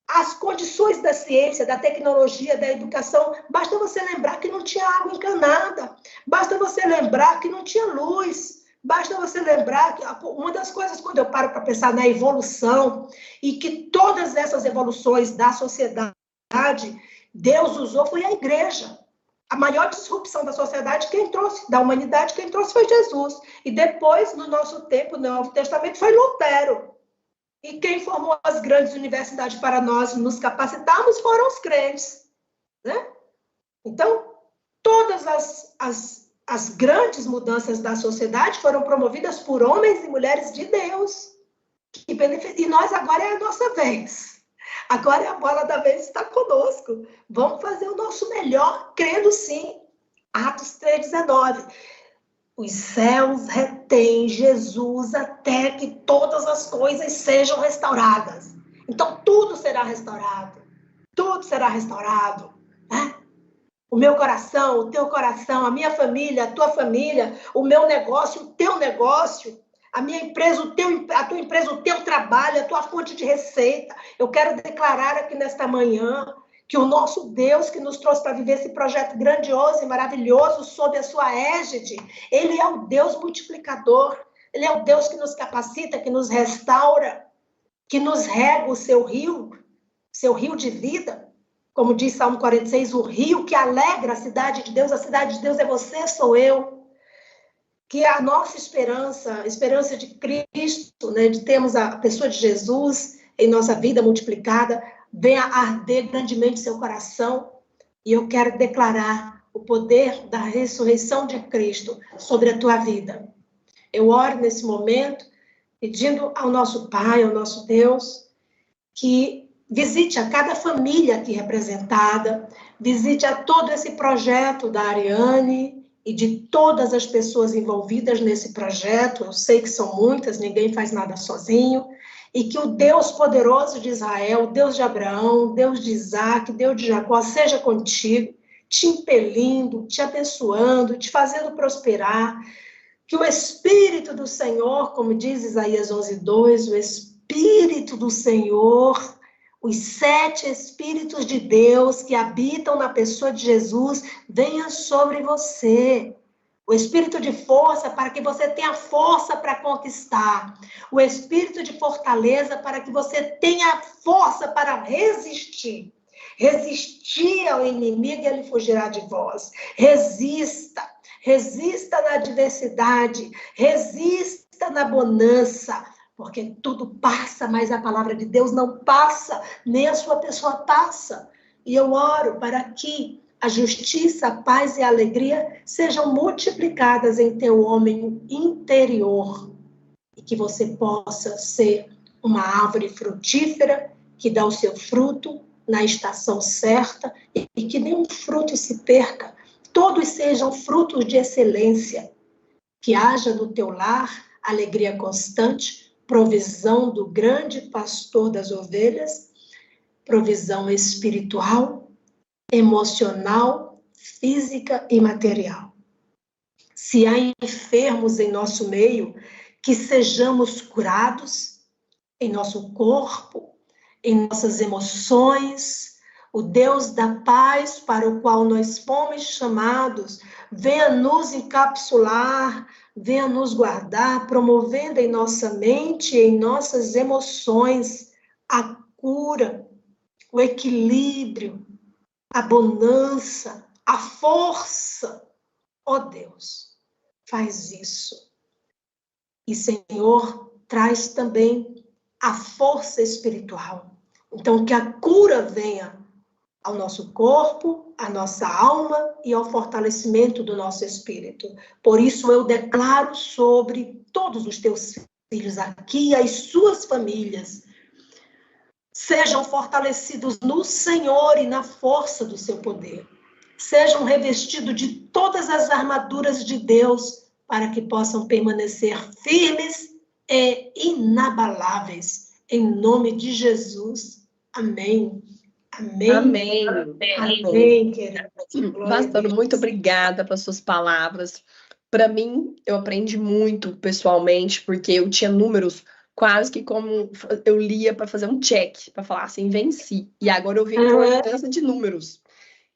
as condições da ciência, da tecnologia, da educação, basta você lembrar que não tinha água encanada, basta você lembrar que não tinha luz, basta você lembrar que uma das coisas, quando eu paro para pensar na evolução, e que todas essas evoluções da sociedade, Deus usou, foi a igreja. A maior disrupção da sociedade, da humanidade, quem trouxe foi Jesus. E depois, no nosso tempo, no Novo Testamento, foi Lutero. E quem formou as grandes universidades para nós nos capacitarmos foram os crentes, né? Então, todas as grandes mudanças da sociedade foram promovidas por homens e mulheres de Deus. E nós agora é a nossa vez. Agora a bola da vez está conosco. Vamos fazer o nosso melhor, crendo sim. Atos 3:19. Os céus retêm Jesus até que todas as coisas sejam restauradas. Então, tudo será restaurado. Tudo será restaurado. Né? O meu coração, o teu coração, a minha família, a tua família, o meu negócio, o teu negócio, a minha empresa, a tua empresa, o teu trabalho, a tua fonte de receita. Eu quero declarar aqui nesta manhã que o nosso Deus que nos trouxe para viver esse projeto grandioso e maravilhoso sob a sua égide, ele é o Deus multiplicador, ele é o Deus que nos capacita, que nos restaura, que nos rega o seu rio de vida. Como diz Salmo 46, o rio que alegra a cidade de Deus é você, sou eu. Que a nossa esperança, a esperança de Cristo, né, de termos a pessoa de Jesus em nossa vida multiplicada, venha arder grandemente seu coração. E eu quero declarar o poder da ressurreição de Cristo sobre a tua vida. Eu oro nesse momento, pedindo ao nosso Pai, ao nosso Deus, que visite a cada família aqui representada, visite a todo esse projeto da Ariane e de todas as pessoas envolvidas nesse projeto. Eu sei que são muitas, ninguém faz nada sozinho. E que o Deus poderoso de Israel, o Deus de Abraão, o Deus de Isaac, o Deus de Jacó, seja contigo, te impelindo, te abençoando, te fazendo prosperar. Que o Espírito do Senhor, como diz Isaías 11:2, o Espírito do Senhor, os 7 Espíritos de Deus que habitam na pessoa de Jesus, venha sobre você. O espírito de força para que você tenha força para conquistar. O espírito de fortaleza para que você tenha força para resistir. Resistir ao inimigo e ele fugirá de vós. Resista. Resista na adversidade. Resista na bonança. Porque tudo passa, mas a palavra de Deus não passa. Nem a sua pessoa passa. E eu oro para que a justiça, a paz e a alegria sejam multiplicadas em teu homem interior. E que você possa ser uma árvore frutífera que dá o seu fruto na estação certa e que nenhum fruto se perca. Todos sejam frutos de excelência. Que haja no teu lar alegria constante, provisão do grande pastor das ovelhas, provisão espiritual, emocional, física e material. Se há enfermos em nosso meio, que sejamos curados em nosso corpo, em nossas emoções. O Deus da paz para o qual nós fomos chamados, venha nos encapsular, venha nos guardar, promovendo em nossa mente, em nossas emoções, a cura, o equilíbrio, a bonança, a força. Ó Deus, faz isso. E, Senhor, traz também a força espiritual. Então, que a cura venha ao nosso corpo, à nossa alma e ao fortalecimento do nosso espírito. Por isso, eu declaro sobre todos os teus filhos aqui e as suas famílias, sejam fortalecidos no Senhor e na força do seu poder. Sejam revestidos de todas as armaduras de Deus para que possam permanecer firmes e inabaláveis. Em nome de Jesus. Amém. Amém. Amém. Amém, querida. Pastor, muito obrigada pelas suas palavras. Para mim, eu aprendi muito pessoalmente, porque eu tinha números quase que como eu lia para fazer um check, para falar assim, venci. E agora eu vi a importância de números.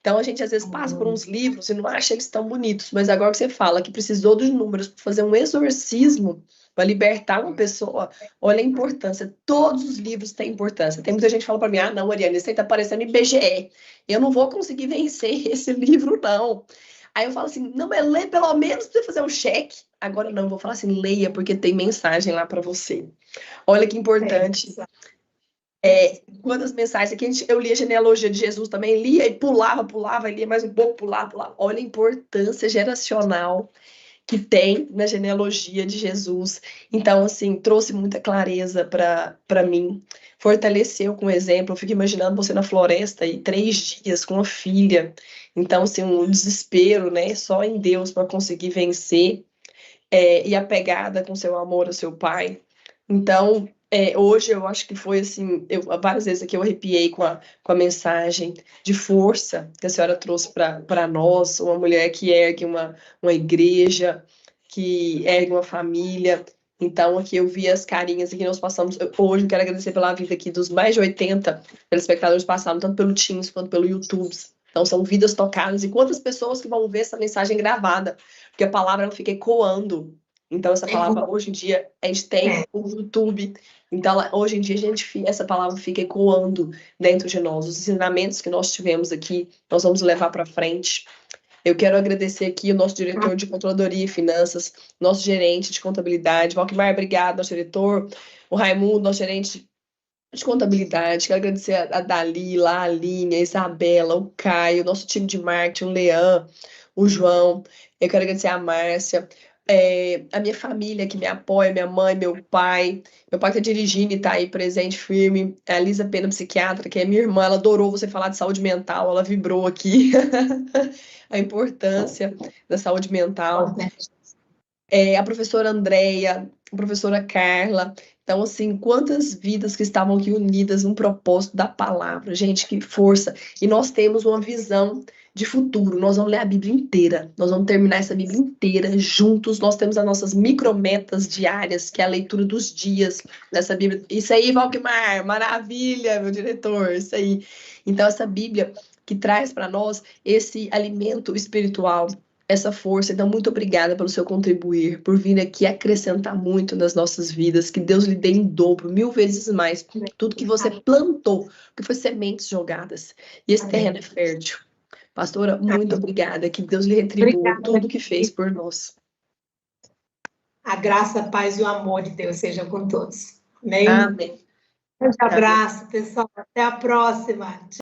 Então, a gente às vezes passa por uns livros e não acha eles tão bonitos, mas agora que você fala que precisou dos números para fazer um exorcismo, para libertar uma pessoa, olha a importância. Todos os livros têm importância. Tem muita gente que fala para mim, ah, não, Ariane, isso aí tá parecendo IBGE. Eu não vou conseguir vencer esse livro, não. Aí eu falo assim, não, mas lê pelo menos para você fazer um cheque. Agora não, eu vou falar assim, leia, porque tem mensagem lá para você. Olha que importante. Quantas mensagens aqui, eu lia a genealogia de Jesus também, lia e pulava, lia mais um pouco, pulava. Olha a importância geracional que tem na genealogia de Jesus. Então, assim, trouxe muita clareza para mim, fortaleceu com o exemplo. Eu fico imaginando você na floresta e 3 dias com a filha. Então, assim, um desespero, né? Só em Deus para conseguir vencer, e a pegada com seu amor ao seu pai. Então, hoje eu acho que foi assim, várias vezes aqui eu arrepiei com a mensagem de força que a senhora trouxe para nós, uma mulher que ergue uma igreja, que ergue uma família, Então, aqui eu vi as carinhas aqui, nós passamos. Hoje eu quero agradecer pela vida aqui dos mais de 80 telespectadores passaram, tanto pelo Teams quanto pelo YouTube. Então, são vidas tocadas. E quantas pessoas que vão ver essa mensagem gravada? Porque a palavra ela fica ecoando. Então, essa palavra, hoje em dia, a gente tem o YouTube. Então, hoje em dia, essa palavra fica ecoando dentro de nós. Os ensinamentos que nós tivemos aqui, nós vamos levar para frente. Eu quero agradecer aqui o nosso diretor de controladoria e finanças, nosso gerente de contabilidade, Valquimar, obrigado, nosso diretor, o Raimundo, nosso gerente de contabilidade. Quero agradecer a Dalila, a Aline, a Isabela, o Caio, nosso time de marketing, o Leão, o João. Eu quero agradecer a Márcia, a minha família que me apoia, minha mãe, meu pai. Meu pai está dirigindo e está aí presente, firme. A Lisa Pena, psiquiatra, que é minha irmã, ela adorou você falar de saúde mental, ela vibrou aqui. A importância da saúde mental. A professora Andréia, a professora Carla. Então, assim, quantas vidas que estavam aqui unidas num propósito da palavra. Gente, que força. E nós temos uma visão de futuro. Nós vamos ler a Bíblia inteira. Nós vamos terminar essa Bíblia inteira juntos. Nós temos as nossas micrometas diárias, que é a leitura dos dias dessa Bíblia. Isso aí, Valquimar, maravilha, meu diretor, isso aí. Então, essa Bíblia que traz para nós esse alimento espiritual, essa força. Então, muito obrigada pelo seu contribuir, por vir aqui acrescentar muito nas nossas vidas. Que Deus lhe dê em dobro, 1000 vezes mais, tudo que você plantou, que foi sementes jogadas. E esse terreno é fértil. Pastora, muito obrigada. Que Deus lhe retribua tudo que fez por nós. A graça, a paz e o amor de Deus sejam com todos. Amém? Amém. Um abraço, pessoal. Até a próxima.